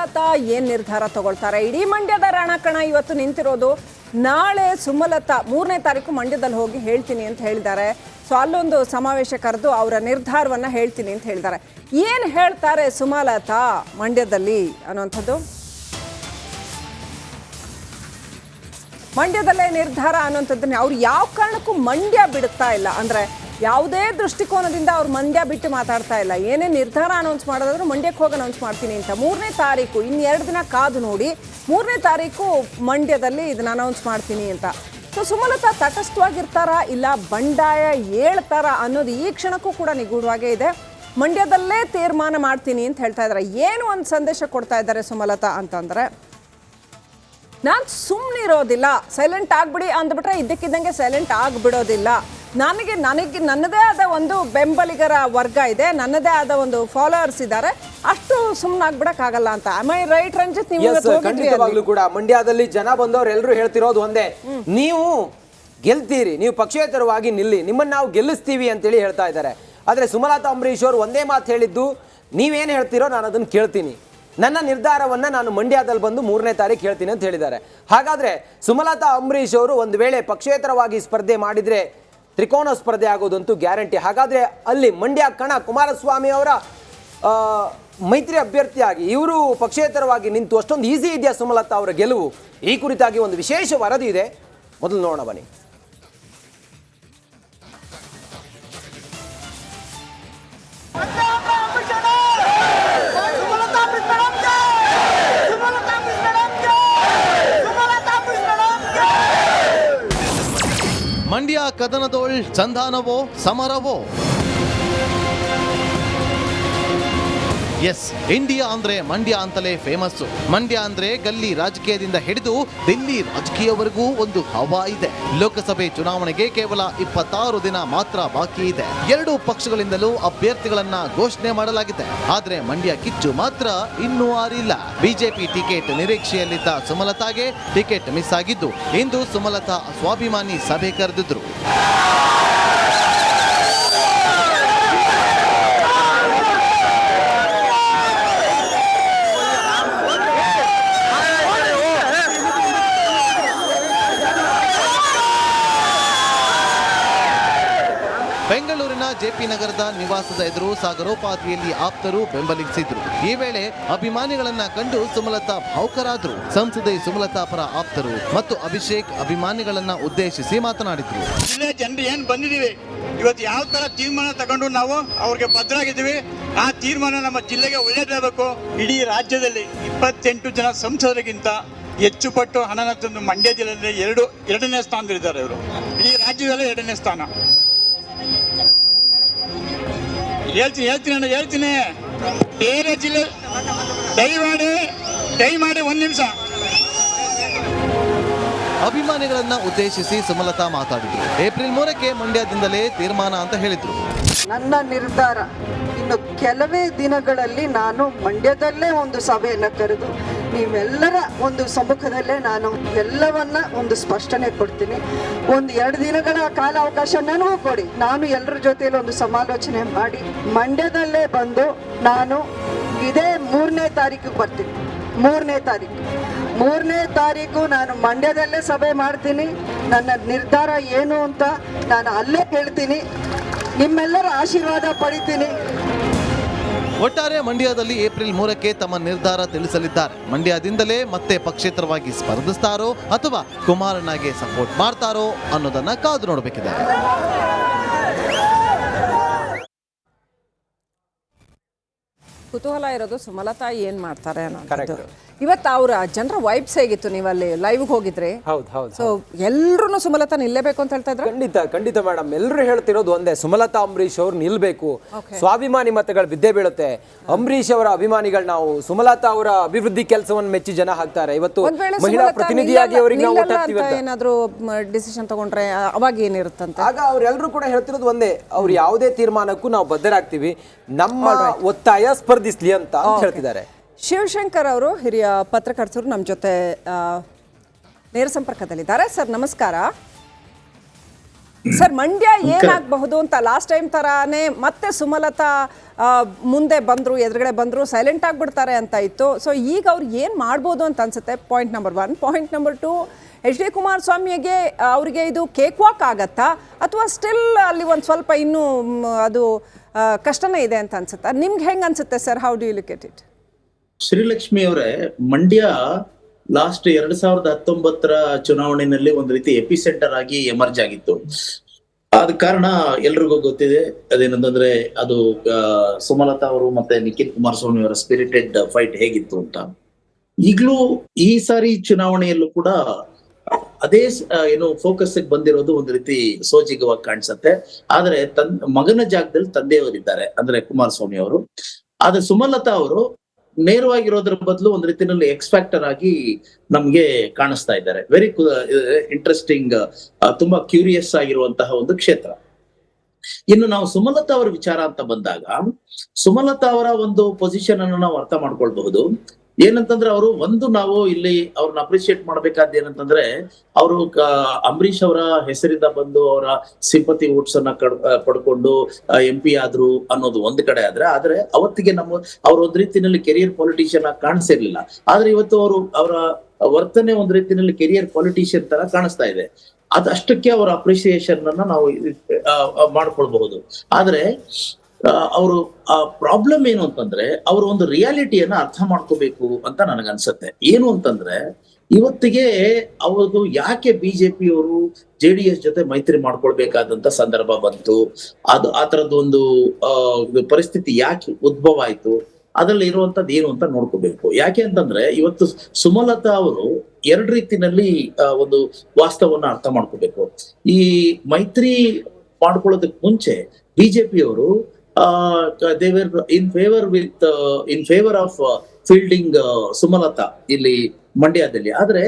ಸುಮಲತಾ ಏನ್ ನಿರ್ಧಾರ ತಗೊಳ್ತಾರೆ? ಇಡೀ ಮಂಡ್ಯದ ರಣಕಣ ಇವತ್ತು ನಿಂತಿರೋದು. ನಾಳೆ ಸುಮಲತಾ 3ನೇ ತಾರೀಕು ಮಂಡ್ಯದಲ್ಲಿ ಹೋಗಿ ಹೇಳ್ತೀನಿ ಅಂತ ಹೇಳಿದ್ದಾರೆ. ಸೊ ಅಲ್ಲೊಂದು ಸಮಾವೇಶ ಕರೆದು ಅವರ ನಿರ್ಧಾರವನ್ನ ಹೇಳ್ತೀನಿ ಅಂತ ಹೇಳಿದ್ದಾರೆ. ಏನ್ ಹೇಳ್ತಾರೆ ಸುಮಲತಾ ಮಂಡ್ಯದಲ್ಲಿ ಅನ್ನುವಂಥದ್ದು, ಮಂಡ್ಯದಲ್ಲೇ ನಿರ್ಧಾರ ಅನ್ನುವಂಥದ್ದನ್ನ ಅವ್ರು ಯಾವ ಕಾರಣಕ್ಕೂ ಮಂಡ್ಯ ಬಿಡುತ್ತಾ ಇಲ್ಲ. ಅಂದ್ರೆ ಯಾವುದೇ ದೃಷ್ಟಿಕೋನದಿಂದ ಅವ್ರು ಮಂಡ್ಯ ಬಿಟ್ಟು ಮಾತಾಡ್ತಾ ಇಲ್ಲ. ಏನೇ ನಿರ್ಧಾರ ಅನೌನ್ಸ್ ಮಾಡೋದಾದ್ರೂ ಮಂಡ್ಯಕ್ಕೆ ಹೋಗಿ ಅನೌನ್ಸ್ ಮಾಡ್ತೀನಿ ಅಂತ. 3ನೇ ತಾರೀಕು ಇನ್ನು 2 ದಿನ ಕಾದು ನೋಡಿ, 3ನೇ ತಾರೀಕು ಮಂಡ್ಯದಲ್ಲಿ ಇದನ್ನ ಅನೌನ್ಸ್ ಮಾಡ್ತೀನಿ ಅಂತ. ಸೊ ಸುಮಲತಾ ತಟಸ್ಥವಾಗಿರ್ತಾರಾ ಇಲ್ಲ ಬಂಡಾಯ ಹೇಳ್ತಾರಾ ಅನ್ನೋದು ಈ ಕ್ಷಣಕ್ಕೂ ಕೂಡ ನಿಗೂಢವಾಗೇ ಇದೆ. ಮಂಡ್ಯದಲ್ಲೇ ತೀರ್ಮಾನ ಮಾಡ್ತೀನಿ ಅಂತ ಹೇಳ್ತಾ ಇದ್ದಾರೆ. ಏನು ಒಂದು ಸಂದೇಶ ಕೊಡ್ತಾ ಇದ್ದಾರೆ ಸುಮಲತಾ ಅಂತಂದ್ರೆ, ನಾನು ಸುಮ್ಮನಿರೋದಿಲ್ಲ, ಸೈಲೆಂಟ್ ಆಗಿಬಿಡಿ ಅಂದ್ಬಿಟ್ರೆ ಇದ್ದಕ್ಕಿದ್ದಂಗೆ ಸೈಲೆಂಟ್ ಆಗಿಬಿಡೋದಿಲ್ಲ. ನನಗೆ ನನ್ನದೇ ಆದ ಒಂದು ಬೆಂಬಲಿಗರ ವರ್ಗ ಇದೆ, ನನ್ನದೇ ಆದ ಒಂದು ಫಾಲೋವರ್ಸ್ ಇದ್ದಾರೆ, ಅಷ್ಟು ಸುಮ್ಮನಾಗ್ಬಿಡಕ್ಕಾಗಲ್ಲ ಅಂತ. I right Ranjit? ನೀವು ಖಂಡಿತವಾಗ್ಲೂ ಕೂಡ ಮಂಡ್ಯದಲ್ಲಿ ಜನ ಬಂದವರು ಎಲ್ಲರೂ ಹೇಳ್ತಿರೋದು ಒಂದೇ, ನೀವು ಗೆಲ್ತೀರಿ, ನೀವು ಪಕ್ಷೇತರವಾಗಿ ನಿಲ್ಲಿ, ನಿಮ್ಮನ್ನು ನಾವು ಗೆಲ್ಲಿಸ್ತೀವಿ ಅಂತೇಳಿ ಹೇಳ್ತಾ ಇದ್ದಾರೆ. ಆದರೆ ಸುಮಲತಾ ಅಂಬರೀಶ್ ಅವರು ಒಂದೇ ಮಾತು ಹೇಳಿದ್ದು, ನೀವೇನು ಹೇಳ್ತೀರೋ ನಾನು ಅದನ್ನು ಕೇಳ್ತೀನಿ, ನನ್ನ ನಿರ್ಧಾರವನ್ನು ನಾನು ಮಂಡ್ಯದಲ್ಲಿ ಬಂದು 3ನೇ ತಾರೀಕು ಹೇಳ್ತೀನಿ ಅಂತ ಹೇಳಿದ್ದಾರೆ. ಹಾಗಾದರೆ ಸುಮಲತಾ ಅಂಬರೀಶ್ ಅವರು ಒಂದು ವೇಳೆ ಪಕ್ಷೇತರವಾಗಿ ಸ್ಪರ್ಧೆ ಮಾಡಿದರೆ ತ್ರಿಕೋನ ಸ್ಪರ್ಧೆ ಆಗೋದಂತೂ ಗ್ಯಾರಂಟಿ. ಹಾಗಾದರೆ ಅಲ್ಲಿ ಮಂಡ್ಯ ಕಣ ಕುಮಾರಸ್ವಾಮಿ ಅವರ ಮೈತ್ರಿ ಅಭ್ಯರ್ಥಿಯಾಗಿ ಇವರು ಪಕ್ಷೇತರವಾಗಿ ನಿಂತು ಅಷ್ಟೊಂದು ಈಸಿ ಇದೆಯಾ ಸುಮಲತಾ ಅವರ ಗೆಲುವು? ಈ ಕುರಿತಾಗಿ ಒಂದು ವಿಶೇಷ ವರದಿ ಇದೆ, ಮೊದಲು ನೋಡೋಣ ಬನ್ನಿ. ಮಂಡ್ಯ ಕದನದೋಳ್ ಸಂಧಾನವೋ ಸಮರವೋ? ಎಸ್, ಇಂಡಿಯಾ ಅಂದ್ರೆ ಮಂಡ್ಯ ಅಂತಲೇ ಫೇಮಸ್ಸು. ಮಂಡ್ಯ ಅಂದ್ರೆ ಗಲ್ಲಿ ರಾಜಕೀಯದಿಂದ ಹಿಡಿದು ದಿಲ್ಲಿ ರಾಜಕೀಯವರೆಗೂ ಒಂದು ಹವಾ ಇದೆ. ಲೋಕಸಭೆ ಚುನಾವಣೆಗೆ ಕೇವಲ 26 ದಿನ ಮಾತ್ರ ಬಾಕಿ ಇದೆ. 2 ಪಕ್ಷಗಳಿಂದಲೂ ಅಭ್ಯರ್ಥಿಗಳನ್ನ ಘೋಷಣೆ ಮಾಡಲಾಗಿದೆ. ಆದ್ರೆ ಮಂಡ್ಯ ಕಿಚ್ಚು ಮಾತ್ರ ಇನ್ನೂ ಆರಿಲ್ಲ. ಬಿಜೆಪಿ ಟಿಕೆಟ್ ನಿರೀಕ್ಷೆಯಲ್ಲಿದ್ದ ಸುಮಲತಾಗೆ ಟಿಕೆಟ್ ಮಿಸ್ ಆಗಿದ್ದು, ಇಂದು ಸುಮಲತಾ ಸ್ವಾಭಿಮಾನಿ ಸಭೆ ಕರೆದಿದ್ರು. ಬೆಂಗಳೂರಿನ ಜೆಪಿ ನಗರದ ನಿವಾಸದ ಎದುರು ಸಾಗರೋಪಾದಿಯಲ್ಲಿ ಆಪ್ತರು ಬೆಂಬಲಿಸಿದ್ರು. ಈ ವೇಳೆ ಅಭಿಮಾನಿಗಳನ್ನ ಕಂಡು ಸುಮಲತಾ ಭಾವುಕರಾದ್ರು. ಸಂಸದೆ ಸುಮಲತಾ ಪರ ಆಪ್ತರು ಮತ್ತು ಅಭಿಷೇಕ್ ಅಭಿಮಾನಿಗಳನ್ನ ಉದ್ದೇಶಿಸಿ ಮಾತನಾಡಿದ್ರು. ಜಿಲ್ಲೆ ಜನರು ಏನ್ ಬಂದಿದೀವಿ, ಇವತ್ತು ಯಾವ ತರ ತೀರ್ಮಾನ ತಗೊಂಡು ನಾವು ಅವ್ರಿಗೆ ಭದ್ರಾಗಿದ್ದೀವಿ, ಆ ತೀರ್ಮಾನ ನಮ್ಮ ಜಿಲ್ಲೆಗೆ ಒಳ್ಳೇದಾಗಬೇಕು. ಇಡೀ ರಾಜ್ಯದಲ್ಲಿ 28 ಜನ ಸಂಸದರಿಗಿಂತ ಹೆಚ್ಚು ಪಟ್ಟು ಹಣನ ತಂದು ಮಂಡ್ಯ ಜಿಲ್ಲೆಯಲ್ಲಿ ಎರಡನೇ ಸ್ಥಾನದಲ್ಲಿದ್ದಾರೆ. ಇವರು ಇಡೀ ರಾಜ್ಯದಲ್ಲೇ 2ನೇ ಸ್ಥಾನ. ಹೇಳ್ತೀನಿ ಬೇರೆ ಜಿಲ್ಲೆ ದಯಮಾಡಿ 1 ನಿಮಿಷ. ಅಭಿಮಾನಿಗಳನ್ನ ಉದ್ದೇಶಿಸಿ ಸುಮಲತಾ ಮಾತಾಡಿದ್ರು. ಏಪ್ರಿಲ್ 3ಕ್ಕೆ ಮಂಡ್ಯದಿಂದಲೇ ತೀರ್ಮಾನ ಅಂತ ಹೇಳಿದ್ರು. ನನ್ನ ನಿರ್ಧಾರ ಇನ್ನು ಕೆಲವೇ ದಿನಗಳಲ್ಲಿ ನಾನು ಮಂಡ್ಯದಲ್ಲೇ ಒಂದು ಸಭೆಯನ್ನು ಕರೆದು ನೀವೆಲ್ಲರ ಒಂದು ಸಮ್ಮುಖದಲ್ಲೇ ನಾನು ಎಲ್ಲವನ್ನ ಒಂದು ಸ್ಪಷ್ಟನೆ ಕೊಡ್ತೀನಿ. 1-2 ದಿನಗಳ ಕಾಲಾವಕಾಶ ನನಗೂ ಕೊಡಿ. ನಾನು ಎಲ್ಲರ ಜೊತೆಯಲ್ಲಿ ಒಂದು ಸಮಾಲೋಚನೆ ಮಾಡಿ ಮಂಡ್ಯದಲ್ಲೇ ಬಂದು ನಾನು ಇದೇ 3ನೇ ತಾರೀಕಿಗೆ ಬರ್ತೀನಿ. 3ನೇ ತಾರೀಕು ನಾನು ಮಂಡ್ಯದಲ್ಲೇ ಸಭೆ ಮಾಡ್ತೀನಿ. ನನ್ನ ನಿರ್ಧಾರ ಏನು ಅಂತ ನಾನು ಅಲ್ಲೇ ಹೇಳ್ತೀನಿ. ನಿಮ್ಮೆಲ್ಲರ ಆಶೀರ್ವಾದ ಪಡಿತೀನಿ. ಒಟ್ಟಾರೆ ಮಂಡ್ಯದಲ್ಲಿ ಏಪ್ರಿಲ್ 3ಕ್ಕೆ ತಮ್ಮ ನಿರ್ಧಾರ ತಿಳಿಸಲಿದ್ದಾರೆ. ಮಂಡ್ಯದಿಂದಲೇ ಮತ್ತೆ ಪಕ್ಷೇತರವಾಗಿ ಸ್ಪರ್ಧಿಸ್ತಾರೋ ಅಥವಾ ಕುಮಾರಣ್ಣಗೆ ಸಪೋರ್ಟ್ ಮಾಡ್ತಾರೋ ಅನ್ನೋದನ್ನ ಕಾದು ನೋಡಬೇಕಿದೆ. ಕುತೂಹಲ ಇರೋದು ಸುಮಲತಾ ಏನ್ ಮಾಡ್ತಾರೆ ಅನ್ನೋದು. ಇವತ್ತು ಅವರ ಜನರ ವೈಬ್ಸ್ ಹೇಗಿತ್ತು? ನೀವಲ್ಲಿ ಲೈವ್ಗೆ ಹೋಗಿದ್ರಿ. ಸೊ ಎಲ್ಲರೂ ಸುಮಲತಾ ನಿಲ್ಲೇಬೇಕು ಅಂತ ಹೇಳ್ತಾ ಇದ್ರು. ಖಂಡಿತ ಮೇಡಮ್, ಎಲ್ಲರೂ ಹೇಳ್ತಿರೋದು ಒಂದೇ, ಸುಮಲತಾ ಅಂಬರೀಶ್ ಅವ್ರು ನಿಲ್ಬೇಕು. ಸ್ವಾಭಿಮಾನಿ ಮತಗಳು ಬಿದ್ದೇ ಬೀಳುತ್ತೆ. ಅಂಬರೀಶ್ ಅವರ ಅಭಿಮಾನಿಗಳು ನಾವು ಸುಮಲತಾ ಅವರ ಅಭಿವೃದ್ಧಿ ಕೆಲಸವನ್ನು ಮೆಚ್ಚಿ ಜನ ಹಾಕ್ತಾರೆ. ಇವತ್ತು ಮಹಿಳಾ ಪ್ರತಿನಿಧಿಯಾಗಿ ಅವರಿಗೆ ನಾವು ಏನಾದ್ರು ಡಿಸಿಷನ್ ತಗೊಂಡ್ರೆ ಅವಾಗ ಏನಿರುತ್ತಂತೆ? ಆಗ ಅವ್ರೆಲ್ಲರೂ ಕೂಡ ಹೇಳ್ತಿರೋದು ಒಂದೇ, ಅವ್ರು ಯಾವುದೇ ತೀರ್ಮಾನಕ್ಕೂ ನಾವು ಬದ್ಧರಾಗ್ತೀವಿ, ನಮ್ಮ ಒತ್ತಾಯ ಸ್ಪರ್ಧಿಸ್ಲಿ ಅಂತ ಹೇಳ್ತಿದ್ದಾರೆ. ಶಿವಶಂಕರ್ ಅವರು ಹಿರಿಯ ಪತ್ರಕರ್ತರು ನಮ್ಮ ಜೊತೆ ನೇರ ಸಂಪರ್ಕದಲ್ಲಿದ್ದಾರೆ. ಸರ್ ನಮಸ್ಕಾರ. ಸರ್ ಮಂಡ್ಯ ಏನಾಗಬಹುದು ಅಂತ ಲಾಸ್ಟ್ ಟೈಮ್ ತರಾನೇ ಮತ್ತೆ ಸುಮಲತಾ ಮುಂದೆ ಬಂದ್ರು, ಎದುರುಗಡೆ ಬಂದ್ರು, ಸೈಲೆಂಟ್ ಆಗಿಬಿಡ್ತಾರೆ ಅಂತ ಇತ್ತು. ಸೊ ಈಗ ಅವ್ರು ಏನು ಮಾಡ್ಬೋದು ಅಂತ ಅನ್ಸುತ್ತೆ, point number 1. Point number 2, HD ಕುಮಾರಸ್ವಾಮಿಗೆ ಅವರಿಗೆ ಇದು ಕೇಕ್ ವಾಕ್ ಆಗತ್ತಾ ಅಥವಾ ಸ್ಟಿಲ್ ಅಲ್ಲಿ ಒಂದು ಸ್ವಲ್ಪ ಇನ್ನೂ ಅದು ಕಷ್ಟನೇ ಇದೆ ಅಂತ ಅನ್ಸುತ್ತಾ? ನಿಮ್ಗೆ ಹೆಂಗೆ ಅನ್ಸುತ್ತೆ sir? How do you look at it? Srilakshmi ಅವರೇ, ಮಂಡ್ಯ ಲಾಸ್ಟ್ 2019 ಚುನಾವಣೆಯಲ್ಲಿ ಒಂದು ರೀತಿ ಎಪಿಸೆಂಟರ್ ಆಗಿ ಎಮರ್ಜ್ ಆಗಿತ್ತು. ಆದ ಕಾರಣ ಎಲ್ರಿಗೂ ಗೊತ್ತಿದೆ ಅದೇನಂತಂದ್ರೆ ಅದು ಸುಮಲತಾ ಅವರು ಮತ್ತೆ ನಿಖಿಲ್ ಕುಮಾರಸ್ವಾಮಿ ಅವರ ಸ್ಪಿರಿಟೆಡ್ ಫೈಟ್ ಹೇಗಿತ್ತು ಅಂತ. ಈಗಲೂ ಈ ಸಾರಿ ಚುನಾವಣೆಯಲ್ಲೂ ಕೂಡ ಅದೇ ಏನು ಫೋಕಸ್ ಬಂದಿರೋದು ಒಂದು ರೀತಿ ಸೋಜಿಗವಾಗಿ ಕಾಣಿಸುತ್ತೆ. ಆದ್ರೆ ಮಗನ ಜಾಗದಲ್ಲಿ ತಂದೆಯವರಿದ್ದಾರೆ, ಅಂದ್ರೆ ಕುಮಾರಸ್ವಾಮಿ ಅವರು. ಆದ್ರೆ ಸುಮಲತಾ ಅವರು ನೇರವಾಗಿರೋದ್ರ ಬದಲು ಒಂದ್ ರೀತಿಯಲ್ಲಿ ಎಕ್ಸ್ಫ್ಯಾಕ್ಟರ್ ಆಗಿ ನಮ್ಗೆ ಕಾಣಿಸ್ತಾ ಇದ್ದಾರೆ. ವೆರಿ ಇಂಟ್ರೆಸ್ಟಿಂಗ್, ತುಂಬಾ ಕ್ಯೂರಿಯಸ್ ಆಗಿರುವಂತಹ ಒಂದು ಕ್ಷೇತ್ರ. ಇನ್ನು ನಾವು ಸುಮಲತಾ ಅವರ ವಿಚಾರ ಅಂತ ಬಂದಾಗ, ಸುಮಲತಾ ಅವರ ಒಂದು ಪೊಸಿಷನ್ ಅನ್ನು ನಾವು ಅರ್ಥ ಮಾಡ್ಕೊಳ್ಬಹುದು. ಏನಂತಂದ್ರೆ ನಾವು ಇಲ್ಲಿ ಅವ್ರನ್ನ ಅಪ್ರಿಶಿಯೇಟ್ ಮಾಡ್ಬೇಕಾದ ಏನಂತಂದ್ರೆ, ಅವರು ಅಂಬರೀಷ್ ಅವರ ಹೆಸರಿಂದ ಬಂದು ಅವರ ಸಿಂಪತಿ ವೋಟ್ಸ್ ಅನ್ನ ಪಡ್ಕೊಂಡು MP ಆದ್ರು ಅನ್ನೋದು ಒಂದ್ ಕಡೆ ಆದ್ರೆ ಅವತ್ತಿಗೆ ಅವ್ರ ಒಂದ್ ರೀತಿಯಲ್ಲಿ ಕೆರಿಯರ್ ಪೊಲಿಟಿಷಿಯನ್ ಆಗಿ ಕಾಣಿಸಿರ್ಲಿಲ್ಲ. ಆದ್ರೆ ಇವತ್ತು ಅವರ ವರ್ತನೆ ಒಂದ್ ರೀತಿಯಲ್ಲಿ ಕೆರಿಯರ್ ಪೊಲಿಟಿಷಿಯನ್ ತರ ಕಾಣಿಸ್ತಾ ಇದೆ. ಅದಷ್ಟಕ್ಕೆ ಅವರ ಅಪ್ರಿಸಿಯೇಷನ್ ಅನ್ನ ನಾವು ಮಾಡ್ಕೊಳ್ಬಹುದು. ಆದ್ರೆ ಅವರು ಪ್ರಾಬ್ಲಮ್ ಏನು ಅಂತಂದ್ರೆ, ಅವರು ಒಂದು ರಿಯಾಲಿಟಿಯನ್ನ ಅರ್ಥ ಮಾಡ್ಕೋಬೇಕು ಅಂತ ನನಗನ್ಸತ್ತೆ. ಏನು ಅಂತಂದ್ರೆ, ಇವತ್ತಿಗೆ ಅವ್ರದ್ದು ಯಾಕೆ ಬಿಜೆಪಿಯವರು JDS ಜೊತೆ ಮೈತ್ರಿ ಮಾಡ್ಕೊಳ್ಬೇಕಾದಂತ ಸಂದರ್ಭ ಬಂತು, ಆ ತರದೊಂದು ಪರಿಸ್ಥಿತಿ ಯಾಕೆ ಉದ್ಭವ ಆಯ್ತು, ಅದ್ರಲ್ಲಿ ಇರುವಂತದ್ದು ಏನು ಅಂತ ನೋಡ್ಕೋಬೇಕು. ಯಾಕೆ ಅಂತಂದ್ರೆ, ಇವತ್ತು ಸುಮಲತಾ ಅವರು ಎರಡು ರೀತಿನಲ್ಲಿ ಒಂದು ವಾಸ್ತವನ್ನ ಅರ್ಥ ಮಾಡ್ಕೋಬೇಕು. ಈ ಮೈತ್ರಿ ಮಾಡ್ಕೊಳ್ಳೋದಕ್ಕೆ ಮುಂಚೆ ಬಿಜೆಪಿಯವರು they were in favor of fielding Sumalatha ಇಲ್ಲಿ ಮಂಡ್ಯದಲ್ಲಿ. ಆದ್ರೆ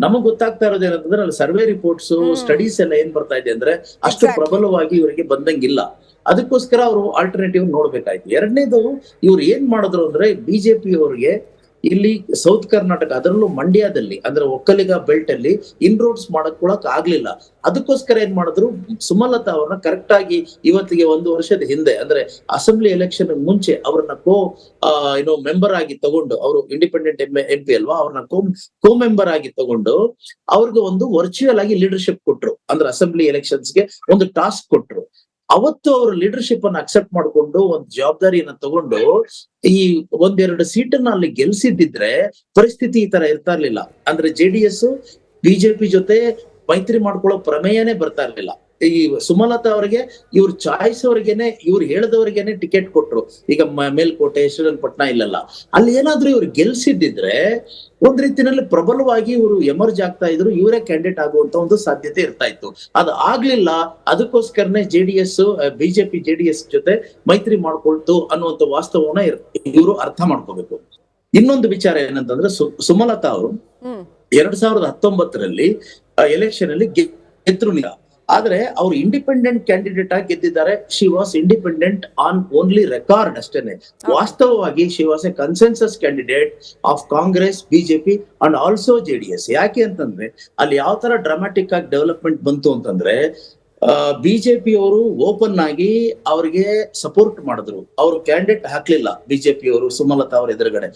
ನಮಗ್ ಗೊತ್ತಾಗ್ತಾ ಇರೋದು ಏನಂತಂದ್ರೆ, ಅಲ್ಲಿ ಸರ್ವೆ ರಿಪೋರ್ಟ್ಸ್ ಸ್ಟಡೀಸ್ ಎಲ್ಲ ಏನ್ ಬರ್ತಾ ಇದೆ ಅಂದ್ರೆ, ಅಷ್ಟು ಪ್ರಬಲವಾಗಿ ಇವರಿಗೆ ಬಂದಂಗಿಲ್ಲ. ಅದಕ್ಕೋಸ್ಕರ ಅವರು ಆಲ್ಟರ್ನೇಟಿವ್ ನೋಡ್ಬೇಕಾಯ್ತು. ಎರಡನೇದು, ಇವ್ರು ಏನ್ ಮಾಡಿದ್ರು ಅಂದ್ರೆ, ಬಿಜೆಪಿ ಅವರಿಗೆ ಇಲ್ಲಿ ಸೌತ್ ಕರ್ನಾಟಕ, ಅದರಲ್ಲೂ ಮಂಡ್ಯದಲ್ಲಿ ಅಂದ್ರೆ ಒಕ್ಕಲಿಗ ಬೆಲ್ಟ್ ಅಲ್ಲಿ ಇನ್ರೋಡ್ಸ್ ಮಾಡಕೊಳಕ್ ಆಗ್ಲಿಲ್ಲ. ಅದಕ್ಕೋಸ್ಕರ ಏನ್ ಮಾಡಿದ್ರು, ಸುಮಲತಾ ಅವ್ರನ್ನ ಕರೆಕ್ಟ್ ಆಗಿ ಇವತ್ತಿಗೆ 1 ವರ್ಷದ ಹಿಂದೆ ಅಂದ್ರೆ ಅಸೆಂಬ್ಲಿ ಎಲೆಕ್ಷನ್ ಮುಂಚೆ ಅವ್ರನ್ನ ಮೆಂಬರ್ ಆಗಿ ತಗೊಂಡು, ಅವರು ಇಂಡಿಪೆಂಡೆಂಟ್ MP ಅಲ್ವಾ, ಅವ್ರನ್ನ ಕೋ ಮೆಂಬರ್ ಆಗಿ ತಗೊಂಡು ಅವ್ರಿಗೆ ಒಂದು ವರ್ಚುವಲ್ ಆಗಿ ಲೀಡರ್ಶಿಪ್ ಕೊಟ್ರು. ಅಂದ್ರೆ ಅಸೆಂಬ್ಲಿ ಎಲೆಕ್ಷನ್ಸ್ಗೆ ಒಂದು ಟಾಸ್ಕ್ ಕೊಟ್ರು. ಅವತ್ತು ಅವರು ಲೀಡರ್ಶಿಪ್ ಅನ್ನು ಅಕ್ಸೆಪ್ಟ್ ಮಾಡ್ಕೊಂಡು ಒಂದು ಜವಾಬ್ದಾರಿಯನ್ನ ತಗೊಂಡು ಈ 1-2 ಸೀಟನ್ನ ಅಲ್ಲಿ ಗೆಲ್ಸಿದ್ದಿದ್ರೆ ಪರಿಸ್ಥಿತಿ ಈ ತರ ಇರ್ತಾ ಇರ್ಲಿಲ್ಲ. ಅಂದ್ರೆ JDS ಬಿಜೆಪಿ ಜೊತೆ ಮೈತ್ರಿ ಮಾಡ್ಕೊಳ್ಳೋ ಪ್ರಮೇಯನೇ ಬರ್ತಾ ಇರ್ಲಿಲ್ಲ. ಈ ಸುಮಲತಾ ಅವರಿಗೆ ಇವ್ರ ಚಾಯ್ಸ್ ಅವ್ರಿಗೇನೆ, ಇವ್ರು ಹೇಳದವ್ರಿಗೇನೆ ಟಿಕೆಟ್ ಕೊಟ್ರು. ಈಗ ಮೇಲ್ಕೋಟೆ, ಶ್ರೀರಂಗಪಟ್ಟಣ ಇಲ್ಲೆಲ್ಲ ಅಲ್ಲಿ ಏನಾದ್ರೂ ಇವ್ರು ಗೆಲ್ಸಿದ್ದಿದ್ರೆ ಒಂದ್ ರೀತಿನಲ್ಲಿ ಪ್ರಬಲವಾಗಿ ಇವರು ಎಮರ್ಜ್ ಆಗ್ತಾ ಇದ್ರು, ಇವರೇ ಕ್ಯಾಂಡಿಡೇಟ್ ಆಗುವಂತ ಒಂದು ಸಾಧ್ಯತೆ ಇರ್ತಾ ಇತ್ತು. ಅದು ಆಗ್ಲಿಲ್ಲ. ಅದಕ್ಕೋಸ್ಕರನೇ ಬಿಜೆಪಿ JDS ಜೊತೆ ಮೈತ್ರಿ ಮಾಡ್ಕೊಳ್ತು ಅನ್ನುವಂತ ವಾಸ್ತವನ ಇವರು ಅರ್ಥ ಮಾಡ್ಕೋಬೇಕು. ಇನ್ನೊಂದು ವಿಚಾರ ಏನಂತಂದ್ರೆ, ಸುಮಲತಾ ಅವರು 2019 ಎಲೆಕ್ಷನ್ ಅಲ್ಲಿ ಗೆದ್ರು. ಆದ್ರೆ ಅವ್ರು ಇಂಡಿಪೆಂಡೆಂಟ್ ಕ್ಯಾಂಡಿಡೇಟ್ ಆಗಿ ಗೆದ್ದಿದ್ದಾರೆ. She was independent on only record ಅಷ್ಟೇನೆ. ವಾಸ್ತವವಾಗಿ she was A consensus candidate of Congress, BJP and also JDS. ಯಾಕೆ ಅಂತಂದ್ರೆ, ಅಲ್ಲಿ ಯಾವ ತರ ಡ್ರಾಮಾಟಿಕ್ ಆಗಿ ಡೆವಲಪ್ಮೆಂಟ್ ಬಂತು ಅಂತಂದ್ರೆ, ಬಿಜೆಪಿ ಅವರು ಓಪನ್ ಆಗಿ ಅವ್ರಿಗೆ ಸಪೋರ್ಟ್ ಮಾಡಿದ್ರು. ಅವರು ಕ್ಯಾಂಡಿಡೇಟ್ ಹಾಕ್ಲಿಲ್ಲ ಬಿಜೆಪಿ ಅವರು ಸುಮಲತಾ ಅವ್ರ ಎದುರುಗಡೆ.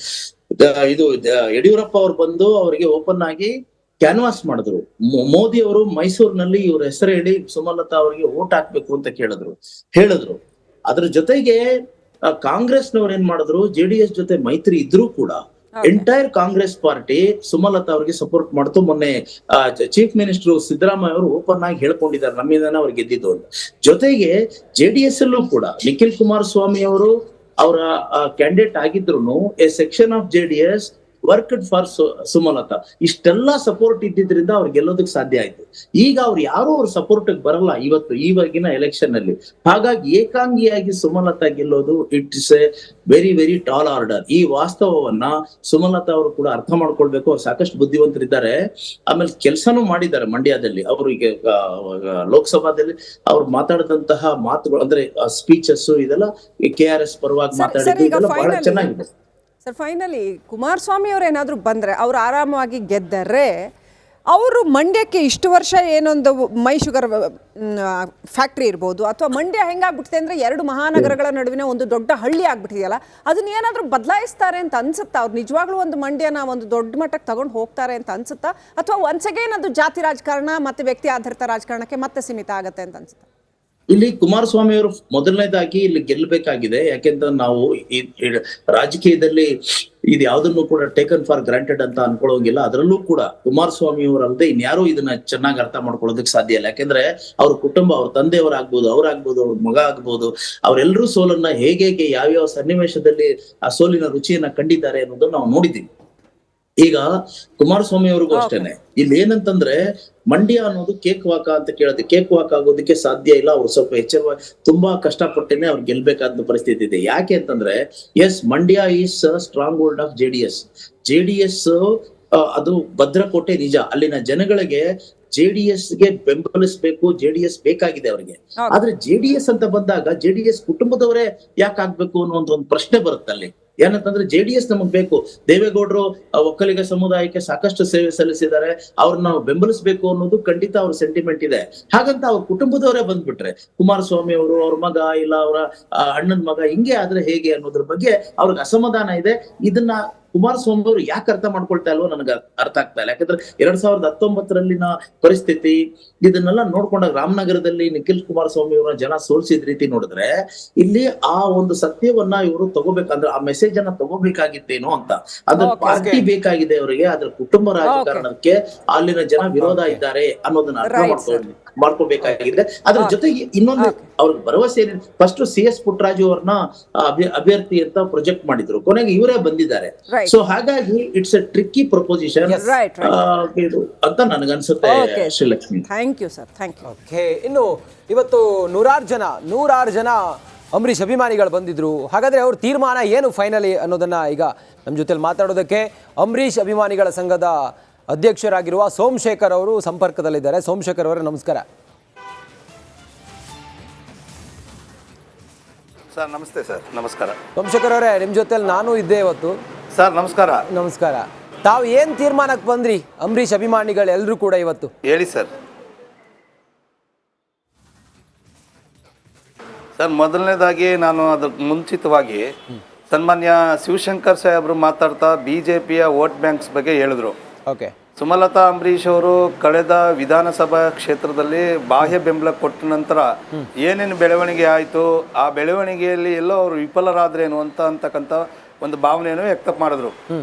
ಯಡಿಯೂರಪ್ಪ ಅವ್ರು ಬಂದು ಅವರಿಗೆ ಓಪನ್ ಆಗಿ ಕ್ಯಾನ್ವಾಸ್ ಮಾಡಿದ್ರು. ಮೋದಿ ಅವರು ಮೈಸೂರಿನಲ್ಲಿ ಇವ್ರ ಹೆಸರು ಹೇಳಿ ಸುಮಲತಾ ಅವರಿಗೆ ವೋಟ್ ಹಾಕ್ಬೇಕು ಅಂತ ಹೇಳಿದ್ರು. ಅದ್ರ ಜೊತೆಗೆ ಕಾಂಗ್ರೆಸ್ನವ್ರು ಏನ್ ಮಾಡಿದ್ರು, JDS ಜೊತೆ ಮೈತ್ರಿ ಇದ್ರೂ ಕೂಡ ಎಂಟೈರ್ ಕಾಂಗ್ರೆಸ್ ಪಾರ್ಟಿ ಸುಮಲತಾ ಅವರಿಗೆ ಸಪೋರ್ಟ್ ಮಾಡ್ತು. ಮೊನ್ನೆ ಚೀಫ್ ಮಿನಿಸ್ಟರ್ ಸಿದ್ದರಾಮಯ್ಯ ಅವರು ಓಪನ್ ಆಗಿ ಹೇಳ್ಕೊಂಡಿದ್ದಾರೆ, ನಮ್ಮಿಂದಾನೆ ಅವ್ರು ಗೆದ್ದಿದ್ದು ಅಂತ. ಜೊತೆಗೆ JDS ಅಲ್ಲೂ ಕೂಡ ನಿಖಿಲ್ ಕುಮಾರಸ್ವಾಮಿ ಅವರು ಅವರ ಕ್ಯಾಂಡಿಡೇಟ್ ಆಗಿದ್ರು, A section of JDS worked for Sumalatha. ಇಷ್ಟೆಲ್ಲ ಸಪೋರ್ಟ್ ಇದ್ದಿದ್ರಿಂದ ಅವ್ರು ಗೆಲ್ಲೋದಕ್ಕೆ ಸಾಧ್ಯ ಆಯ್ತು. ಈಗ ಅವ್ರು ಯಾರು ಅವ್ರ ಸಪೋರ್ಟ್ ಬರಲ್ಲ ಇವಾಗಿನ ಎಲೆಕ್ಷನ್ ಅಲ್ಲಿ. ಹಾಗಾಗಿ ಏಕಾಂಗಿಯಾಗಿ ಸುಮಲತಾ ಗೆಲ್ಲೋದು it's A very very tall order. ಈ ವಾಸ್ತವವನ್ನ ಸುಮಲತಾ ಅವರು ಕೂಡ ಅರ್ಥ ಮಾಡ್ಕೊಳ್ಬೇಕು. ಅವ್ರು ಸಾಕಷ್ಟು ಬುದ್ಧಿವಂತರಿದ್ದಾರೆ, ಆಮೇಲೆ ಕೆಲಸನೂ ಮಾಡಿದ್ದಾರೆ ಮಂಡ್ಯದಲ್ಲಿ. ಅವರಿಗೆ ಲೋಕಸಭಾದಲ್ಲಿ ಅವ್ರು ಮಾತಾಡಿದಂತಹ ಮಾತುಗಳು ಅಂದ್ರೆ ಸ್ಪೀಚಸ್ ಇದೆಲ್ಲ KRS ಪರವಾಗಿ ಮಾತಾಡಿದ್ದು ಬಹಳ ಚೆನ್ನಾಗಿದೆ. ಸರ್, ಫೈನಲಿ ಕುಮಾರಸ್ವಾಮಿ ಅವ್ರು ಏನಾದರೂ ಬಂದರೆ, ಅವ್ರು ಆರಾಮವಾಗಿ ಗೆದ್ದರೆ ಅವರು ಮಂಡ್ಯಕ್ಕೆ ಇಷ್ಟು ವರ್ಷ ಏನೊಂದು ಮೈ ಶುಗರ್ ಫ್ಯಾಕ್ಟ್ರಿ ಇರ್ಬೋದು, ಅಥವಾ ಮಂಡ್ಯ ಹೆಂಗಾಗ್ಬಿಟ್ಟಿದೆ ಅಂದರೆ 2 ಮಹಾನಗರಗಳ ನಡುವಿನ ಒಂದು ದೊಡ್ಡ ಹಳ್ಳಿ ಆಗ್ಬಿಟ್ಟಿದೆಯಲ್ಲ, ಅದನ್ನ ಏನಾದರೂ ಬದಲಾಯಿಸ್ತಾರೆ ಅಂತ ಅನ್ಸುತ್ತಾ? ಅವ್ರು ನಿಜವಾಗ್ಲೂ ಒಂದು ಮಂಡ್ಯನ ಒಂದು ದೊಡ್ಡ ಮಟ್ಟಕ್ಕೆ ತಗೊಂಡು ಹೋಗ್ತಾರೆ ಅಂತ ಅನ್ಸುತ್ತಾ, ಅಥವಾ ಒನ್ಸ್ ಅಗೇನ್ ಅದು ಜಾತಿ ರಾಜಕಾರಣ ಮತ್ತು ವ್ಯಕ್ತಿ ಆಧಾರಿತ ರಾಜಕಾರಣಕ್ಕೆ ಮತ್ತೆ ಸೀಮಿತ ಆಗುತ್ತೆ ಅಂತ ಅನ್ಸುತ್ತಾ? ಇಲ್ಲಿ ಕುಮಾರಸ್ವಾಮಿ ಅವರು ಮೊದಲನೇದಾಗಿ ಇಲ್ಲಿ ಗೆಲ್ಲಬೇಕಾಗಿದೆ. ಯಾಕೆಂದ್ರೆ ನಾವು ರಾಜಕೀಯದಲ್ಲಿ ಇದು ಯಾವ್ದನ್ನು ಕೂಡ ಟೇಕನ್ ಫಾರ್ ಗ್ರಾಂಟೆಡ್ ಅಂತ ಅನ್ಕೊಳ್ಳೋಂಗಿಲ್ಲ. ಅದರಲ್ಲೂ ಕೂಡ ಕುಮಾರಸ್ವಾಮಿ ಅವರಲ್ಲದೆ ಇನ್ಯಾರು ಇದನ್ನ ಚೆನ್ನಾಗಿ ಅರ್ಥ ಮಾಡ್ಕೊಳ್ಳೋದಕ್ಕೆ ಸಾಧ್ಯ ಇಲ್ಲ. ಯಾಕೆಂದ್ರೆ ಅವ್ರ ಕುಟುಂಬ, ಅವ್ರ ತಂದೆಯವರಾಗ್ಬೋದು, ಅವ್ರಾಗ್ಬೋದು, ಅವ್ರ ಮಗ ಆಗ್ಬೋದು, ಅವರೆಲ್ಲರೂ ಸೋಲನ್ನ ಹೇಗೆ ಯಾವ್ಯಾವ ಸನ್ನಿವೇಶದಲ್ಲಿ ಆ ಸೋಲಿನ ರುಚಿಯನ್ನ ಕಂಡಿದ್ದಾರೆ ಅನ್ನೋದನ್ನ ನಾವು ನೋಡಿದ್ದೀವಿ. ಈಗ ಕುಮಾರಸ್ವಾಮಿ ಅವ್ರಿಗೂ ಅಷ್ಟೇನೆ, ಇಲ್ಲಿ ಏನಂತಂದ್ರೆ ಮಂಡ್ಯ ಅನ್ನೋದು ಕೇಕ್ ವಾಕ ಅಂತ ಕೇಳೋದು. ಕೇಕ್ ವಾಕ್ ಆಗೋದಕ್ಕೆ ಸಾಧ್ಯ ಇಲ್ಲ. ಅವ್ರು ಸ್ವಲ್ಪ ಎಚ್ಚರವಾಗಿ ತುಂಬಾ ಕಷ್ಟಪಟ್ಟೇನೆ ಅವ್ರು ಗೆಲ್ಬೇಕಾದ ಪರಿಸ್ಥಿತಿ ಇದೆ. ಯಾಕೆ ಅಂತಂದ್ರೆ yes, Mandya is strong hold of JDS. ಅದು ಭದ್ರಕೋಟೆ ನಿಜ. ಅಲ್ಲಿನ ಜನಗಳಿಗೆ ಜೆಡಿಎಸ್ ಗೆ ಬೆಂಬಲಿಸಬೇಕು, ಜೆಡಿಎಸ್ ಬೇಕಾಗಿದೆ ಅವರಿಗೆ. ಆದ್ರೆ ಜೆಡಿಎಸ್ ಅಂತ ಬಂದಾಗ ಜೆಡಿಎಸ್ ಕುಟುಂಬದವರೇ ಯಾಕೆ ಆಗ್ಬೇಕು ಅನ್ನೋ ಒಂದು ಪ್ರಶ್ನೆ ಬರುತ್ತೆ ಅಲ್ಲಿ. ಏನಂತಂದ್ರೆ ಜೆಡಿಎಸ್ ನಮಗ್ ಬೇಕು, ದೇವೇಗೌಡರು ಒಕ್ಕಲಿಗ ಸಮುದಾಯಕ್ಕೆ ಸಾಕಷ್ಟು ಸೇವೆ ಸಲ್ಲಿಸಿದ್ದಾರೆ, ಅವ್ರನ್ನ ನಾವು ಬೆಂಬಲಿಸಬೇಕು ಅನ್ನೋದು ಖಂಡಿತ ಅವ್ರ ಸೆಂಟಿಮೆಂಟ್ ಇದೆ. ಹಾಗಂತ ಅವ್ರ ಕುಟುಂಬದವರೇ ಬಂದ್ಬಿಟ್ರೆ, ಕುಮಾರಸ್ವಾಮಿ ಅವರು, ಅವ್ರ ಮಗ ಇಲ್ಲ ಅವ್ರ ಅಣ್ಣನ ಮಗ ಹಿಂಗೆ ಆದ್ರೆ ಹೇಗೆ ಅನ್ನೋದ್ರ ಬಗ್ಗೆ ಅವ್ರಿಗೆ ಅಸಮಾಧಾನ ಇದೆ. ಇದನ್ನ ಕುಮಾರಸ್ವಾಮಿ ಅವರು ಯಾಕೆ ಅರ್ಥ ಮಾಡ್ಕೊಳ್ತಾ ಇಲ್ವೋ ನನಗೆ ಅರ್ಥ ಆಗ್ತಾ ಇಲ್ಲ. ಯಾಕಂದ್ರೆ 2019ರಲ್ಲಿನ ಪರಿಸ್ಥಿತಿ ಇದನ್ನೆಲ್ಲ ನೋಡ್ಕೊಂಡಾಗ ರಾಮನಗರದಲ್ಲಿ ನಿಖಿಲ್ ಕುಮಾರಸ್ವಾಮಿ ಅವರ ಜನ ಸೋಲ್ಸಿದ ರೀತಿ ನೋಡಿದ್ರೆ, ಇಲ್ಲಿ ಆ ಒಂದು ಸತ್ಯವನ್ನ ಇವರು ತಗೋಬೇಕಂದ್ರೆ ಆ ಮೆಸೇಜ್ ಅನ್ನ ತಗೋಬೇಕಾಗಿತ್ತೇನೋ ಅಂತ. ಅದ್ರ ಪಾರ್ಟಿ ಬೇಕಾಗಿದೆ ಅವರಿಗೆ, ಅದ್ರ ಕುಟುಂಬ ರಾಜಕಾರಣಕ್ಕೆ ಅಲ್ಲಿನ ಜನ ವಿರೋಧ ಇದ್ದಾರೆ ಅನ್ನೋದನ್ನ ಅರ್ಥ ಮಾಡ್ಕೋಬೇಕಾಗಿದೆ. ಅದ್ರ ಜೊತೆಗೆ ಇನ್ನೊಂದು ಅವ್ರಿಗೆ ಭರವಸೆ ಏನಿದೆ, ಫಸ್ಟ್ CS ಪುಟ್ಟರಾಜು ಅವ್ರನ್ನ ಅಭ್ಯರ್ಥಿ ಅಂತ ಪ್ರೊಜೆಕ್ಟ್ ಮಾಡಿದ್ರು, ಕೊನೆಗೆ ಇವರೇ ಬಂದಿದ್ದಾರೆ. ಸೊ ಹಾಗಾಗಿ ಇಟ್ಸ್ ಎ ಟ್ರಿಕ್ಕಿ ಪ್ರಪೋಸಿಷನ್ ಅಂತ ನನಗನ್ಸುತ್ತೆ Srilakshmi. Thank you sir, thank you. Okay, ಇನ್ನು ಇವತ್ತು ನೂರಾರು ಜನ ಅಂಬರೀಷ್ ಅಭಿಮಾನಿಗಳು ಬಂದಿದ್ರು. ಹಾಗಾದ್ರೆ ಅವ್ರ ತೀರ್ಮಾನ ಏನು ಫೈನಲಿ ಅನ್ನೋದನ್ನ ಈಗ ನಮ್ಮ ಜೊತೆಲಿ ಮಾತಾಡೋದಕ್ಕೆ ಅಂಬರೀಷ್ ಅಭಿಮಾನಿಗಳ ಸಂಘದ ಅಧ್ಯಕ್ಷರಾಗಿರುವ ಸೋಮಶೇಖರ್ ಅವರು ಸಂಪರ್ಕದಲ್ಲಿದ್ದಾರೆ. ಸೋಮಶೇಖರ್ ಅವರೇ ನಮಸ್ಕಾರ. ಸರ್ ನಮಸ್ತೆ. ಸರ್ ನಮಸ್ಕಾರ. ಸೋಮಶೇಖರ್ ಅವರೇ, ನಿಮ್ಮ ಜೊತೆಲಿ ನಾನು ಇದ್ದೆ ಇವತ್ತು. ಸರ್ ನಮಸ್ಕಾರ. ನಮಸ್ಕಾರ. ತಾವು ಏನು ತೀರ್ಮಾನಕ್ಕೆ ಬಂದ್ರಿ ಅಂಬರೀಷ್ ಅಭಿಮಾನಿಗಳು ಎಲ್ಲರೂ ಕೂಡ ಇವತ್ತು? ಹೇಳಿ ಸರ್. ಸರ್ ಮೊದಲನೇದಾಗಿ ನಾನು ಅದಕ್ಕೆ ಮುಂಚಿತವಾಗಿ ಸನ್ಮಾನ್ಯ ಶಿವಶಂಕರ್ ಸಾಹೇಬರು ಮಾತಾಡ್ತಾ BJPಯ ವೋಟ್ ಬ್ಯಾಂಕ್ಸ್ ಬಗ್ಗೆ ಹೇಳಿದ್ರು. ಓಕೆ. ಸುಮಲತಾ ಅಂಬರೀಷ್ ಅವರು ಕಳೆದ ವಿಧಾನಸಭಾ ಕ್ಷೇತ್ರದಲ್ಲಿ ಬಾಹ್ಯ ಬೆಂಬಲ ಕೊಟ್ಟ ನಂತರ ಏನೇನು ಬೆಳವಣಿಗೆ ಆಯಿತು, ಆ ಬೆಳವಣಿಗೆಯಲ್ಲಿ ಎಲ್ಲೋ ಅವರು ವಿಫಲರಾದ್ರೇನು ಅಂತಕ್ಕಂಥ ಒಂದು ಭಾವನೆಯನ್ನು ವ್ಯಕ್ತ ಮಾಡಿದ್ರು.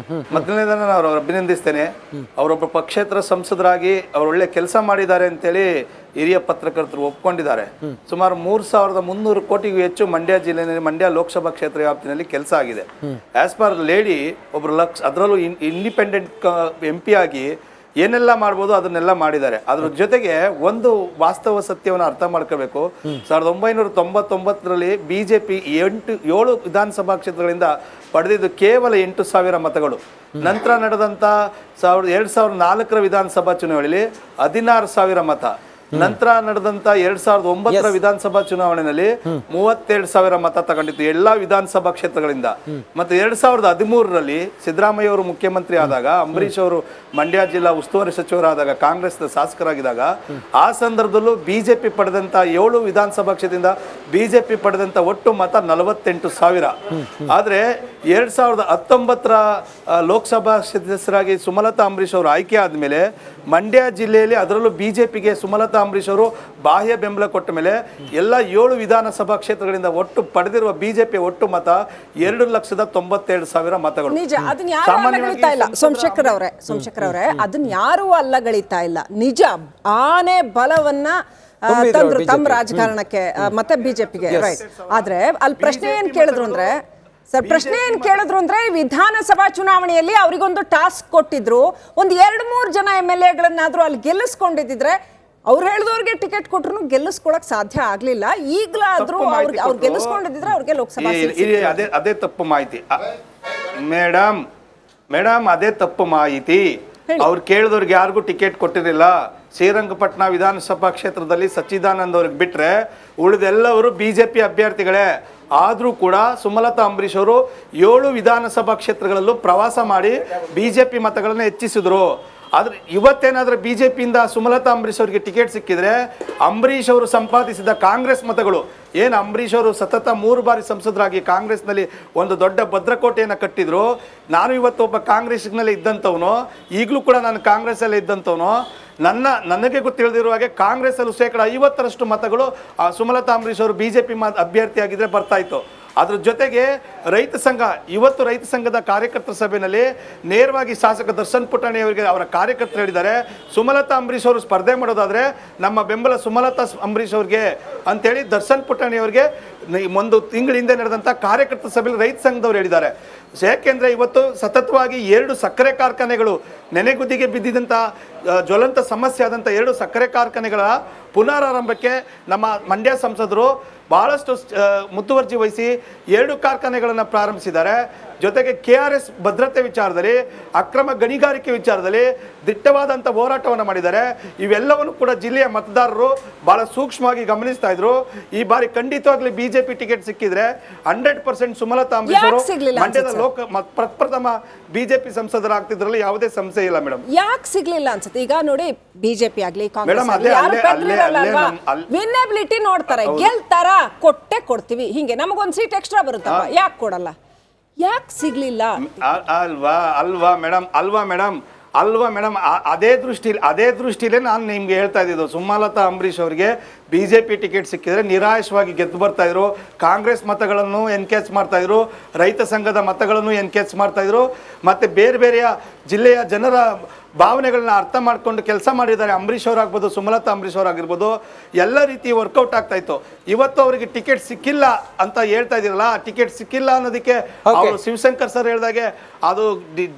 ಮೊದಲನೇದನ್ನ ನಾನು ಅವ್ರು ಅಭಿನಂದಿಸ್ತೇನೆ. ಅವರೊಬ್ಬ ಪಕ್ಷೇತರ ಸಂಸದರಾಗಿ ಅವ್ರು ಒಳ್ಳೆ ಕೆಲಸ ಮಾಡಿದ್ದಾರೆ ಅಂತೇಳಿ ಹಿರಿಯ ಪತ್ರಕರ್ತರು ಒಪ್ಕೊಂಡಿದ್ದಾರೆ. ಸುಮಾರು 3,300 ಕೋಟಿಗೂ ಹೆಚ್ಚು ಮಂಡ್ಯ ಜಿಲ್ಲೆಯಲ್ಲಿ, ಮಂಡ್ಯ ಲೋಕಸಭಾ ಕ್ಷೇತ್ರ ವ್ಯಾಪ್ತಿನಲ್ಲಿ ಕೆಲಸ ಆಗಿದೆ. ಆಸ್ ಪರ್ ಲೇಡಿ ಒಬ್ರು ಅದರಲ್ಲೂ ಇಂಡಿಪೆಂಡೆಂಟ್ MP ಆಗಿ ಏನೆಲ್ಲ ಮಾಡ್ಬೋದು ಅದನ್ನೆಲ್ಲ ಮಾಡಿದ್ದಾರೆ. ಅದ್ರ ಜೊತೆಗೆ ಒಂದು ವಾಸ್ತವ ಸತ್ಯವನ್ನು ಅರ್ಥ ಮಾಡ್ಕೋಬೇಕು. 1999ರಲ್ಲಿ BJP 7 ವಿಧಾನಸಭಾ ಕ್ಷೇತ್ರಗಳಿಂದ ಪಡೆದಿದ್ದು ಕೇವಲ 8,000 ಮತಗಳು. ನಂತರ ನಡೆದಂಥ 2004ರ ವಿಧಾನಸಭಾ ಚುನಾವಣೆಯಲ್ಲಿ 16,000 ಮತ. ನಂತರ ನಡೆದಂತ 2009ರ ವಿಧಾನಸಭಾ ಚುನಾವಣೆಯಲ್ಲಿ 32,000 ಮತ ತಗೊಂಡಿತ್ತು ಎಲ್ಲಾ ವಿಧಾನಸಭಾ ಕ್ಷೇತ್ರಗಳಿಂದ. ಮತ್ತೆ 2013ರಲ್ಲಿ ಸಿದ್ದರಾಮಯ್ಯ ಅವರು ಮುಖ್ಯಮಂತ್ರಿ ಆದಾಗ, ಅಂಬರೀಷ್ ಅವರು ಮಂಡ್ಯ ಜಿಲ್ಲಾ ಉಸ್ತುವಾರಿ ಸಚಿವರಾದಾಗ, ಕಾಂಗ್ರೆಸ್ ಶಾಸಕರಾಗಿದ್ದಾಗ, ಆ ಸಂದರ್ಭದಲ್ಲೂ BJP ಪಡೆದಂತ 7 ವಿಧಾನಸಭಾ ಕ್ಷೇತ್ರದಿಂದ BJP ಪಡೆದಂತ ಒಟ್ಟು ಮತ 48,000. ಆದ್ರೆ 2019ರ ಲೋಕಸಭಾ ಸದಸ್ಯರಾಗಿ ಸುಮಲತಾ ಅಂಬರೀಷ್ ಅವರು ಆಯ್ಕೆ ಆದ್ಮೇಲೆ ಮಂಡ್ಯ ಜಿಲ್ಲೆಯಲ್ಲಿ, ಅದರಲ್ಲೂ BJPಗೆ ಸುಮಲತಾ ಅಂಬರೀಷ್ ಅವರು ಬಾಹ್ಯ ಬೆಂಬಲ ಕೊಟ್ಟ ಮೇಲೆ ಎಲ್ಲ 7 ವಿಧಾನಸಭಾ ಕ್ಷೇತ್ರಗಳಿಂದ ಒಟ್ಟು ಪಡೆದಿರುವ BJP ಒಟ್ಟು ಮತ 2,97,000 ಮತಗಳು. ನಿಜ, ಅದನ್ನ ಯಾರು ಅಲ್ಲಗಳಿತಾ ಇಲ್ಲ ಸೋಮಶೇಖರ್ ಅವರೇ, ಅದನ್ನ ಯಾರು ಅಲ್ಲಗಳಿತಾ ಇಲ್ಲ. ನಿಜ, ಆನೆ ಬಲವನ್ನ ತಂದ್ರು ತಮ್ಮ ರಾಜಕಾರಣಕ್ಕೆ ಮತ್ತೆ BJPಗೆ. ರೈಟ್. ಆದ್ರೆ ಅಲ್ಲಿ ಪ್ರಶ್ನೆ ಏನ್ ಕೇಳಿದ್ರು ಅಂದ್ರೆ ವಿಧಾನಸಭಾ ಚುನಾವಣೆಯಲ್ಲಿ ಅವರಿಗೊಂದು ಟಾಸ್ಕ್ ಕೊಟ್ಟಿದ್ರು. ಒಂದು 2-3 ಜನ MLAಗಳನ್ನಾದ್ರೂ ಅಲ್ಲಿ ಗೆಲ್ಲಿಸ್ಕೊಂಡಿದ್ರೆ, ಅವ್ರು ಹೇಳಿದವ್ರಿಗೆ ಟಿಕೆಟ್ ಕೊಟ್ರು ಗೆಲ್ಲಿಸ್ಕೊಳಕ್ ಸಾಧ್ಯ ಆಗ್ಲಿಲ್ಲ. ಈಗಲಾದ್ರೂ ಅವ್ರು ಗೆಲ್ಲಿಸ್ಕೊಂಡಿದ್ರೆ ಅವ್ರಿಗೆ ಲೋಕಸಭಾ ಅದೇ ತಪ್ಪು ಮಾಹಿತಿ ಮೇಡಮ್, ಅದೇ ತಪ್ಪು ಮಾಹಿತಿ. ಅವ್ರು ಕೇಳಿದವ್ರಿಗೆ ಯಾರಿಗೂ ಟಿಕೆಟ್ ಕೊಟ್ಟಿರಲಿಲ್ಲ. ಶ್ರೀರಂಗಪಟ್ಟಣ ವಿಧಾನಸಭಾ ಕ್ಷೇತ್ರದಲ್ಲಿ ಸಚ್ಚಿದಾನಂದ್ ಅವ್ರಿಗೆ ಬಿಟ್ರೆ ಉಳಿದೆಲ್ಲವರು BJP ಅಭ್ಯರ್ಥಿಗಳೇ. ಆದರೂ ಕೂಡ ಸುಮಲತಾ ಅಂಬರೀಷ್ ಅವರು 7 ವಿಧಾನಸಭಾ ಕ್ಷೇತ್ರಗಳಲ್ಲೂ ಪ್ರವಾಸ ಮಾಡಿ BJP ಮತಗಳನ್ನು ಹೆಚ್ಚಿಸಿದ್ರು. ಆದ್ರೆ ಇವತ್ತೇನಾದ್ರೂ ಬಿಜೆಪಿಯಿಂದ ಸುಮಲತಾ ಅಂಬರೀಶ್ ಅವರಿಗೆ ಟಿಕೆಟ್ ಸಿಕ್ಕಿದ್ರೆ ಅಂಬರೀಶ್ ಅವರು ಸಂಪಾದಿಸಿದ ಕಾಂಗ್ರೆಸ್ ಮತಗಳು ಏನು ಅಂಬರೀಶ್ ಅವರು ಸತತ 3 ಬಾರಿ ಸಂಸದರಾಗಿ ಕಾಂಗ್ರೆಸ್ನಲ್ಲಿ ಒಂದು ದೊಡ್ಡ ಭದ್ರಕೋಟೆಯನ್ನು ಕಟ್ಟಿದ್ರು. ನಾನು ಇವತ್ತು ಒಬ್ಬ ಕಾಂಗ್ರೆಸ್ನಲ್ಲಿ ಇದ್ದಂಥವನು, ಈಗಲೂ ಕೂಡ ನಾನು ಕಾಂಗ್ರೆಸ್ಸಲ್ಲೇ ಇದ್ದಂಥವನು. ನನಗೆ ಗೊತ್ತಿಲ್ಲದಿರುವ ಹಾಗೆ ಕಾಂಗ್ರೆಸ್ಸಲ್ಲೂ 50% ಮತಗಳು ಸುಮಲತಾ ಅಂಬರೀಶ್ ಅವರು ಬಿಜೆಪಿ ಅಭ್ಯರ್ಥಿಯಾಗಿದ್ರೆ ಬರ್ತಾ ಇತ್ತು. ಅದ್ರ ಜೊತೆಗೆ ರೈತ ಸಂಘ, ಇವತ್ತು ರೈತ ಸಂಘದ ಕಾರ್ಯಕರ್ತರ ಸಭೆಯಲ್ಲಿ ನೇರವಾಗಿ ಶಾಸಕ ದರ್ಶನ್ ಪುಟಾಣಿ ಅವರಿಗೆ ಅವರ ಕಾರ್ಯಕರ್ತರು ಹೇಳಿದ್ದಾರೆ, ಸುಮಲತಾ ಅಂಬರೀಶ್ ಅವರು ಸ್ಪರ್ಧೆ ಮಾಡೋದಾದ್ರೆ ನಮ್ಮ ಬೆಂಬಲ ಸುಮಲತಾ ಅಂಬರೀಶ್ ಅವ್ರಿಗೆ ಅಂತೇಳಿ ದರ್ಶನ್ ಪುಟಾಣಿ ಅವರಿಗೆ ಒಂದು ತಿಂಗಳ ಹಿಂದೆ ನಡೆದಂಥ ಕಾರ್ಯಕರ್ತರ ಸಭೆಯಲ್ಲಿ ರೈತ ಸಂಘದವ್ರು ಹೇಳಿದ್ದಾರೆ. ಯಾಕೆಂದರೆ ಇವತ್ತು ಸತತವಾಗಿ 2 ಸಕ್ಕರೆ ಕಾರ್ಖಾನೆಗಳು ನೆನೆಗುದಿಗೆ ಬಿದ್ದಿದ್ದಂಥ ಜ್ವಲಂತ ಸಮಸ್ಯೆ ಆದಂಥ 2 ಸಕ್ಕರೆ ಕಾರ್ಖಾನೆಗಳ ಪುನರಾರಂಭಕ್ಕೆ ನಮ್ಮ ಮಂಡ್ಯ ಸಂಸದರು ಭಾಳಷ್ಟು ಮುತುವರ್ಜಿ ವಹಿಸಿ 2 ಕಾರ್ಖಾನೆಗಳನ್ನು ಪ್ರಾರಂಭಿಸಿದ್ದಾರೆ. ಜೊತೆಗೆ KRS ಭದ್ರತೆ ವಿಚಾರದಲ್ಲಿ, ಅಕ್ರಮ ಗಣಿಗಾರಿಕೆ ವಿಚಾರದಲ್ಲಿ ದಿಟ್ಟವಾದಂಥ ಹೋರಾಟವನ್ನು ಮಾಡಿದ್ದಾರೆ. ಇವೆಲ್ಲವನ್ನು ಕೂಡ ಜಿಲ್ಲೆಯ ಮತದಾರರು ಭಾಳ ಸೂಕ್ಷ್ಮವಾಗಿ ಗಮನಿಸ್ತಾ ಇದ್ರು. ಈ ಬಾರಿ ಖಂಡಿತವಾಗ್ಲಿ ಬಿಜೆಪಿ ಟಿಕೆಟ್ ಸಿಕ್ಕಿದ್ರೆ 100% ಸುಮಲತಾ ಅಂಬರೀಶ್ ಅವರು ಮಂಡ್ಯದ ಪ್ರಪ್ರಥಮ ಬಿಜೆಪಿ ಸಂಸದರಾಗ್ತಿದ್ರಲ್ಲಿ ಯಾವುದೇ ಸಂಶಯ ಇಲ್ಲ ಮೇಡಮ್. ಯಾಕೆ ಸಿಗ್ಲಿಲ್ಲ ಅನ್ಸುತ್ತೆ? ಈಗ ನೋಡಿ, ಬಿಜೆಪಿ ಆಗ್ಲಿ ಮೇಡಮ್, ವಿನ್ನಬಿಲಿಟಿ ನೋಡ್ತಾರೆ, ಗೆಲ್ತಾರ ಕೊಟ್ಟೆ ಕೊಡ್ತೀವಿ, ಹಿಂಗೆ ನಮಗೊಂದು ಸೀಟ್ ಎಕ್ಸ್ಟ್ರಾ ಬರುತ್ತಪ್ಪ, ಯಾಕೆ ಕೊಡಲ್ಲ? ಯಾಕೆ ಸಿಗ್ಲಿಲ್ಲ? ಅಲ್ವಾ ಮೇಡಮ್ ಅದೇ ದೃಷ್ಟಿಲೇ ನಾನು ನಿಮ್ಗೆ ಹೇಳ್ತಾ ಇದ್ದಿದ್ದು, ಸುಮಲತಾ ಅಂಬರೀಶ್ ಅವರಿಗೆ ಬಿಜೆಪಿ ಟಿಕೆಟ್ ಸಿಕ್ಕಿದ್ರೆ ನಿರಾಶವಾಗಿ ಗೆದ್ದು ಬರ್ತಾ ಇದ್ರು. ಕಾಂಗ್ರೆಸ್ ಮತಗಳನ್ನು ಎನ್ಕೇಜ್ ಮಾಡ್ತಾ ಇದ್ರು, ರೈತ ಸಂಘದ ಮತಗಳನ್ನು ಎನ್ಕೇಜ್ ಮಾಡ್ತಾ ಇದ್ರು, ಮತ್ತೆ ಬೇರೆ ಬೇರೆಯ ಜಿಲ್ಲೆಯ ಜನರ ಭಾವನೆಗಳನ್ನ ಅರ್ಥ ಮಾಡ್ಕೊಂಡು ಕೆಲಸ ಮಾಡಿದ್ದಾರೆ. ಅಂಬರೀಶ್ ಅವರಾಗ್ಬೋದು, ಸುಮಲತಾ ಅಂಬರೀಶ್ ಅವರಾಗಿರ್ಬೋದು, ಎಲ್ಲ ರೀತಿ ವರ್ಕೌಟ್ ಆಗ್ತಾ ಇತ್ತು. ಇವತ್ತು ಅವರಿಗೆ ಟಿಕೆಟ್ ಸಿಕ್ಕಿಲ್ಲ ಅಂತ ಹೇಳ್ತಾ ಇದ್ದೀರಲ್ಲ, ಟಿಕೆಟ್ ಸಿಕ್ಕಿಲ್ಲ ಅನ್ನೋದಕ್ಕೆ ಅವರು ಶಿವಶಂಕರ್ ಸರ್ ಹೇಳಿದಾಗೆ ಅದು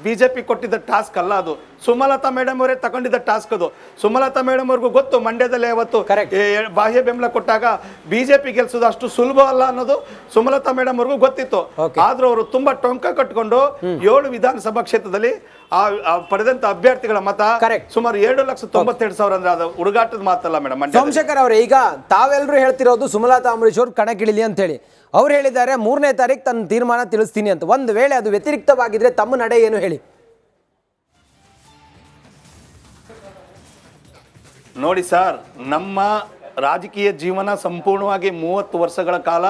ಬಿಜೆಪಿ ಕೊಟ್ಟಿದ್ದ ಟಾಸ್ಕ್ ಅಲ್ಲ, ಅದು ಸುಮಲತಾ ಮೇಡಮ್ ಅವರೇ ತಗೊಂಡಿದ್ದ ಟಾಸ್ಕ್ ಅದು. ಸುಮಲತಾ ಮೇಡಮ್ ಅವ್ರಿಗೂ ಗೊತ್ತು, ಮಂಡ್ಯದಲ್ಲೇ ಅವತ್ತು ಬಾಹ್ಯ ಬೆಂಬಲ ಕೊಟ್ಟಾಗ ಬಿಜೆಪಿ ಗೆಲ್ಸೋದು ಅಷ್ಟು ಸುಲಭ ಅಲ್ಲ ಅನ್ನೋದು ಸುಮಲತಾ ಮೇಡಮ್ ಅವ್ರಿಗೂ ಗೊತ್ತಿತ್ತು. ಆದ್ರೂ ಅವರು ತುಂಬಾ ಟೊಂಕ ಕಟ್ಕೊಂಡು 7 ವಿಧಾನಸಭಾ ಕ್ಷೇತ್ರದಲ್ಲಿ ಪಡೆದಂತ ಅಭ್ಯರ್ಥಿಗಳ ಮತ ಸುಮಾರು 7,92,000 ಅಂದ್ರೆ ಅದು ಹುಡುಗಾಟದ ಮಾತಲ್ಲ ಮೇಡಮ್. ಸೋಮಶೇಖರ್ ಅವರೇ, ಈಗ ತಾವೆಲ್ಲರೂ ಹೇಳ್ತಿರೋದು ಸುಮಲತಾ ಅಂಬರೀಶ್ ಅವರು ಕಣಕ್ಕಿಳಿಲಿ ಅಂತ ಹೇಳಿ. ಅವ್ರು ಹೇಳಿದ್ದಾರೆ 3ನೇ ತಾರೀಕು ತನ್ನ ತೀರ್ಮಾನ ತಿಳಿಸ್ತೀನಿ ಅಂತ. ಒಂದು ವೇಳೆ ಅದು ವ್ಯತಿರಿಕ್ತವಾಗಿದ್ರೆ ತಮ್ಮ ನಡೆ ಏನು ಹೇಳಿ? ನೋಡಿ ಸರ್, ನಮ್ಮ ರಾಜಕೀಯ ಜೀವನ ಸಂಪೂರ್ಣವಾಗಿ 30 ವರ್ಷಗಳ ಕಾಲ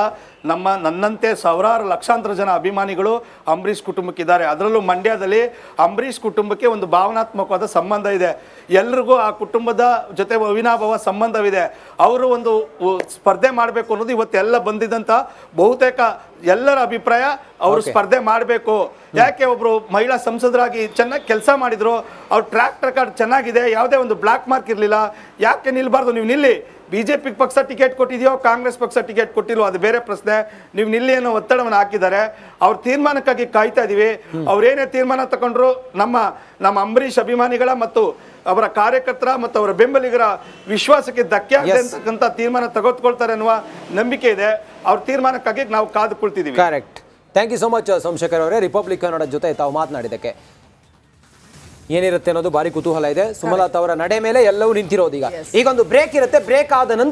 ನನ್ನಂತೆ ಸಾವಿರಾರು ಲಕ್ಷಾಂತರ ಜನ ಅಭಿಮಾನಿಗಳು ಅಂಬರೀಷ್ ಕುಟುಂಬಕ್ಕಿದ್ದಾರೆ. ಅದರಲ್ಲೂ ಮಂಡ್ಯದಲ್ಲಿ ಅಂಬರೀಷ್ ಕುಟುಂಬಕ್ಕೆ ಒಂದು ಭಾವನಾತ್ಮಕವಾದ ಸಂಬಂಧ ಇದೆ. ಎಲ್ರಿಗೂ ಆ ಕುಟುಂಬದ ಜೊತೆ ಅವಿನಾಭಾವ ಸಂಬಂಧವಿದೆ. ಅವರು ಒಂದು ಸ್ಪರ್ಧೆ ಮಾಡಬೇಕು ಅನ್ನೋದು ಇವತ್ತೆಲ್ಲ ಬಂದಿದ್ದಂಥ ಬಹುತೇಕ ಎಲ್ಲರ ಅಭಿಪ್ರಾಯ. ಅವರು ಸ್ಪರ್ಧೆ ಮಾಡಬೇಕು. ಯಾಕೆ ಒಬ್ರು ಮಹಿಳಾ ಸಂಸದರಾಗಿ ಚೆನ್ನಾಗಿ ಕೆಲಸ ಮಾಡಿದ್ರು, ಅವ್ರ ಟ್ರ್ಯಾಕ್ ರೆಕಾರ್ಡ್ ಚೆನ್ನಾಗಿದೆ, ಯಾವುದೇ ಒಂದು ಬ್ಲಾಕ್ ಮಾರ್ಕ್ ಇರಲಿಲ್ಲ. ಯಾಕೆ ನಿಲ್ಬಾರ್ದು? ನೀವು ನಿಲ್ಲಿ. ಬಿಜೆಪಿ ಪಕ್ಷ ಟಿಕೆಟ್ ಕೊಟ್ಟಿದೆಯೋ, ಕಾಂಗ್ರೆಸ್ ಪಕ್ಷ ಟಿಕೆಟ್ ಕೊಟ್ಟಿಲ್ವೋ ಅದು ಬೇರೆ ಪ್ರಶ್ನೆ. ನೀವು ನಿಲ್ಲಿ ಅನ್ನೋ ಒತ್ತಡವನ್ನು ಹಾಕಿದ್ದಾರೆ. ಅವ್ರ ತೀರ್ಮಾನಕ್ಕಾಗಿ ಕಾಯ್ತಾ ಇದೀವಿ. ಅವ್ರೇನೇ ತೀರ್ಮಾನ ತಗೊಂಡ್ರು ನಮ್ಮ ಅಂಬರೀಷ್ ಅಭಿಮಾನಿಗಳ ಮತ್ತು ಅವರ ಕಾರ್ಯಕರ್ತರ ಮತ್ತು ಅವರ ಬೆಂಬಲಿಗರ ವಿಶ್ವಾಸಕ್ಕೆ ಧಕ್ಕೆ ಆಗದೆ ಅಂತಕ್ಕಂಥ ತೀರ್ಮಾನ ತೆಗೆದುಕೊಳ್ತಾರೆ ಅನ್ನುವ ನಂಬಿಕೆ ಇದೆ. ಅವ್ರ ತೀರ್ಮಾನಕ್ಕಾಗಿ ನಾವು ಕಾದುಕೊಳ್ತಿದ್ದೀವಿ. Correct. Thank you so much Somashekhar ಅವರೇ, ರಿಪಬ್ಲಿಕ್ ಕನ್ನಡ ಜೊತೆ ತಾವು ಮಾತನಾಡಿದ್ದಕ್ಕೆ. ಏನಿರುತ್ತೆ ಅನ್ನೋದು ಭಾರಿ ಕುತೂಹಲ ಇದೆ. ಸುಮಲತಾ ಅವರ ನಡೆ ಮೇಲೆ ಎಲ್ಲವೂ ನಿಂತಿರೋದು. ಈಗ ಒಂದು ಬ್ರೇಕ್ ಇರುತ್ತೆ. ಬ್ರೇಕ್ ಆದ ನಂತರ